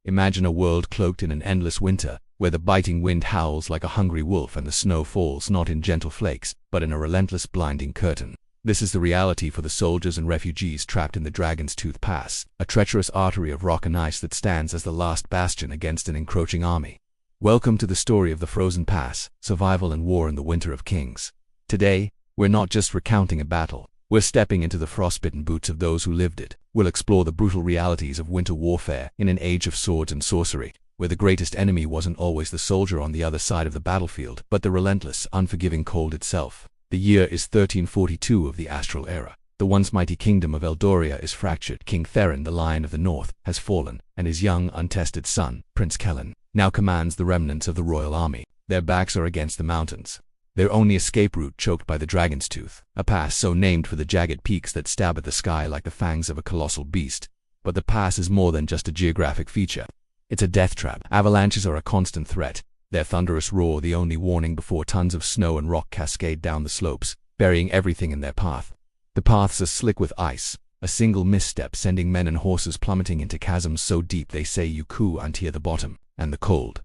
Imagine a world cloaked in an endless winter, where the biting wind howls like a hungry wolf and the snow falls not in gentle flakes, but in a relentless blinding curtain. This is the reality for the soldiers and refugees trapped in the Dragon's Tooth Pass, a treacherous artery of rock and ice that stands as the last bastion against an encroaching army. Welcome to the story of the Frozen Pass, survival and war in the Winter of Kings. Today, we're not just recounting a battle. We're stepping into the frostbitten boots of those who lived it. We'll explore the brutal realities of winter warfare in an age of swords and sorcery, where the greatest enemy wasn't always the soldier on the other side of the battlefield, but the relentless, unforgiving cold itself. The year is 1342 of the Astral Era. The once mighty kingdom of Eldoria is fractured. King Theron, the Lion of the North, has fallen, and his young, untested son, Prince Kellen, now commands the remnants of the royal army. Their backs are against the mountains, their only escape route choked by the Dragon's Tooth, a pass so named for the jagged peaks that stab at the sky like the fangs of a colossal beast. But the pass is more than just a geographic feature. It's a death trap. Avalanches are a constant threat, their thunderous roar the only warning before tons of snow and rock cascade down the slopes, burying everything in their path. The paths are slick with ice, a single misstep sending men and horses plummeting into chasms so deep they say you couldn't hear the bottom. And the cold.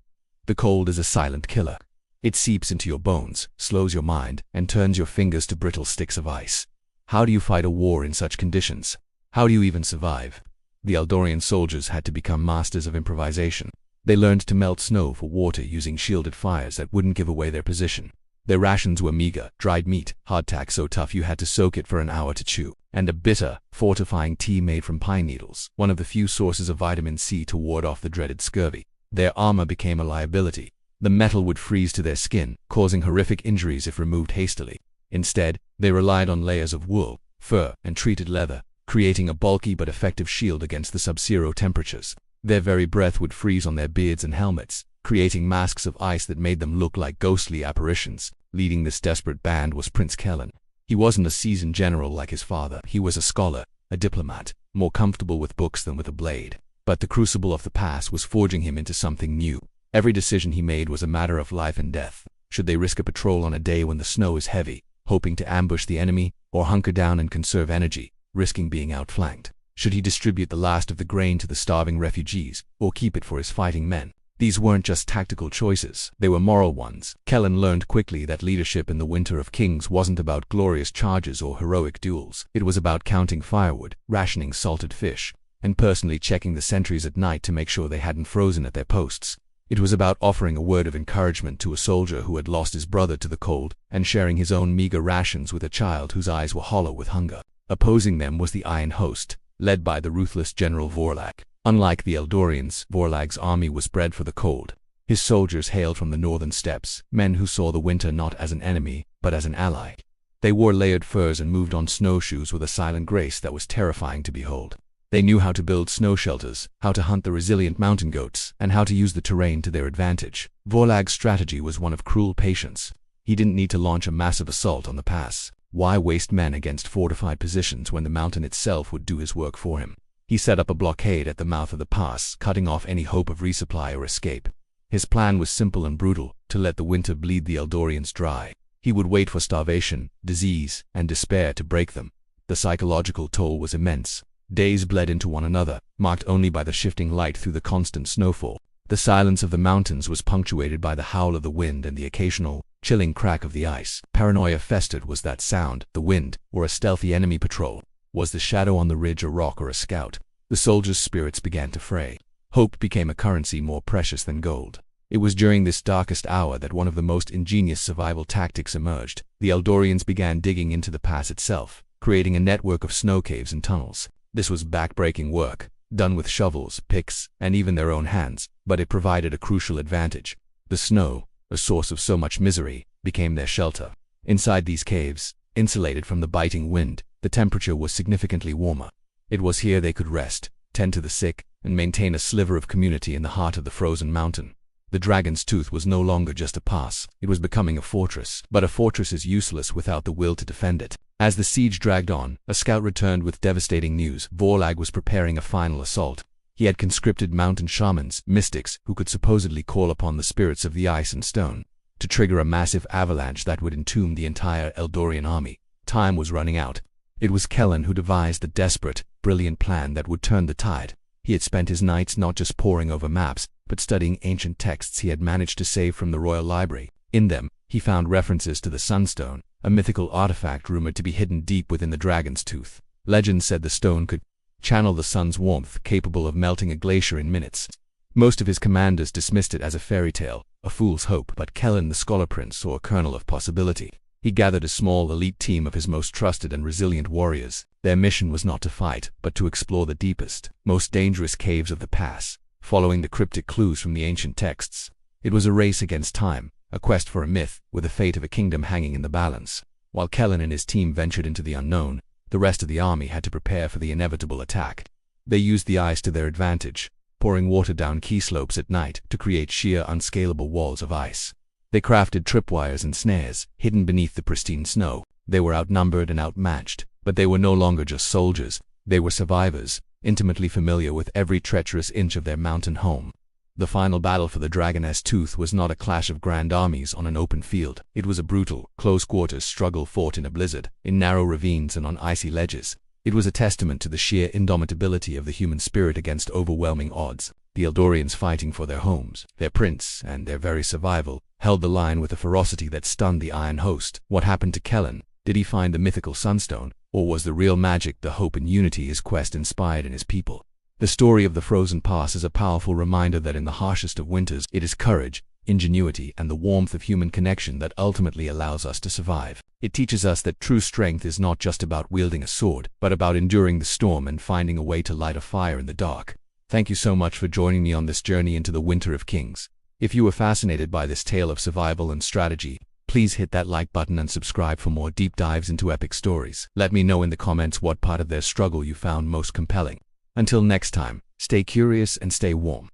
The cold is a silent killer. It seeps into your bones, slows your mind, and turns your fingers to brittle sticks of ice. How do you fight a war in such conditions? How do you even survive? The Eldorian soldiers had to become masters of improvisation. They learned to melt snow for water using shielded fires that wouldn't give away their position. Their rations were meager: dried meat, hardtack so tough you had to soak it for an hour to chew, and a bitter, fortifying tea made from pine needles, one of the few sources of vitamin C to ward off the dreaded scurvy. Their armor became a liability. The metal would freeze to their skin, causing horrific injuries if removed hastily. Instead, they relied on layers of wool, fur, and treated leather, creating a bulky but effective shield against the sub-zero temperatures. Their very breath would freeze on their beards and helmets, creating masks of ice that made them look like ghostly apparitions. Leading this desperate band was Prince Kellen. He wasn't a seasoned general like his father. He was a scholar, a diplomat, more comfortable with books than with a blade. But the crucible of the pass was forging him into something new. Every decision he made was a matter of life and death. Should they risk a patrol on a day when the snow is heavy, hoping to ambush the enemy, or hunker down and conserve energy, risking being outflanked? Should he distribute the last of the grain to the starving refugees, or keep it for his fighting men? These weren't just tactical choices, they were moral ones. Kellen learned quickly that leadership in the Winter of Kings wasn't about glorious charges or heroic duels. It was about counting firewood, rationing salted fish, and personally checking the sentries at night to make sure they hadn't frozen at their posts. It was about offering a word of encouragement to a soldier who had lost his brother to the cold, and sharing his own meager rations with a child whose eyes were hollow with hunger. Opposing them was the Iron Host, led by the ruthless General Vorlag. Unlike the Eldorians, Vorlag's army was bred for the cold. His soldiers hailed from the northern steppes, men who saw the winter not as an enemy, but as an ally. They wore layered furs and moved on snowshoes with a silent grace that was terrifying to behold. They knew how to build snow shelters, how to hunt the resilient mountain goats, and how to use the terrain to their advantage. Vorlag's strategy was one of cruel patience. He didn't need to launch a massive assault on the pass. Why waste men against fortified positions when the mountain itself would do his work for him? He set up a blockade at the mouth of the pass, cutting off any hope of resupply or escape. His plan was simple and brutal: to let the winter bleed the Eldorians dry. He would wait for starvation, disease, and despair to break them. The psychological toll was immense. Days bled into one another, marked only by the shifting light through the constant snowfall. The silence of the mountains was punctuated by the howl of the wind and the occasional, chilling crack of the ice. Paranoia festered. Was that sound the wind, or a stealthy enemy patrol? Was the shadow on the ridge a rock or a scout? The soldiers' spirits began to fray. Hope became a currency more precious than gold. It was during this darkest hour that one of the most ingenious survival tactics emerged. The Eldorians began digging into the pass itself, creating a network of snow caves and tunnels. This was back-breaking work, done with shovels, picks, and even their own hands, but it provided a crucial advantage. The snow, a source of so much misery, became their shelter. Inside these caves, insulated from the biting wind, the temperature was significantly warmer. It was here they could rest, tend to the sick, and maintain a sliver of community in the heart of the frozen mountain. The Dragon's Tooth was no longer just a pass, it was becoming a fortress. But a fortress is useless without the will to defend it. As the siege dragged on, a scout returned with devastating news. Vorlag was preparing a final assault. He had conscripted mountain shamans, mystics, who could supposedly call upon the spirits of the ice and stone, to trigger a massive avalanche that would entomb the entire Eldorian army. Time was running out. It was Kellen who devised the desperate, brilliant plan that would turn the tide. He had spent his nights not just poring over maps, but studying ancient texts he had managed to save from the royal library. In them, he found references to the Sunstone, a mythical artifact rumored to be hidden deep within the dragon's tooth. Legend said the stone could channel the sun's warmth, capable of melting a glacier in minutes. Most of his commanders dismissed it as a fairy tale, a fool's hope, but Kellen the Scholar Prince saw a kernel of possibility. He gathered a small elite team of his most trusted and resilient warriors. Their mission was not to fight, but to explore the deepest, most dangerous caves of the pass, following the cryptic clues from the ancient texts. It was a race against time, a quest for a myth, with the fate of a kingdom hanging in the balance. While Kellen and his team ventured into the unknown, the rest of the army had to prepare for the inevitable attack. They used the ice to their advantage, pouring water down key slopes at night to create sheer, unscalable walls of ice. They crafted tripwires and snares, hidden beneath the pristine snow. They were outnumbered and outmatched, but they were no longer just soldiers. They were survivors, intimately familiar with every treacherous inch of their mountain home. The final battle for the Dragon's Tooth was not a clash of grand armies on an open field. It was a brutal, close-quarters struggle fought in a blizzard, in narrow ravines and on icy ledges. It was a testament to the sheer indomitability of the human spirit against overwhelming odds. The Eldorians, fighting for their homes, their prince, and their very survival, held the line with a ferocity that stunned the Iron Host. What happened to Kellen? Did he find the mythical Sunstone, or was the real magic the hope and unity his quest inspired in his people? The story of the Frozen Pass is a powerful reminder that in the harshest of winters, it is courage, ingenuity, and the warmth of human connection that ultimately allows us to survive. It teaches us that true strength is not just about wielding a sword, but about enduring the storm and finding a way to light a fire in the dark. Thank you so much for joining me on this journey into the Winter of Kings. If you were fascinated by this tale of survival and strategy, please hit that like button and subscribe for more deep dives into epic stories. Let me know in the comments what part of their struggle you found most compelling. Until next time, stay curious and stay warm.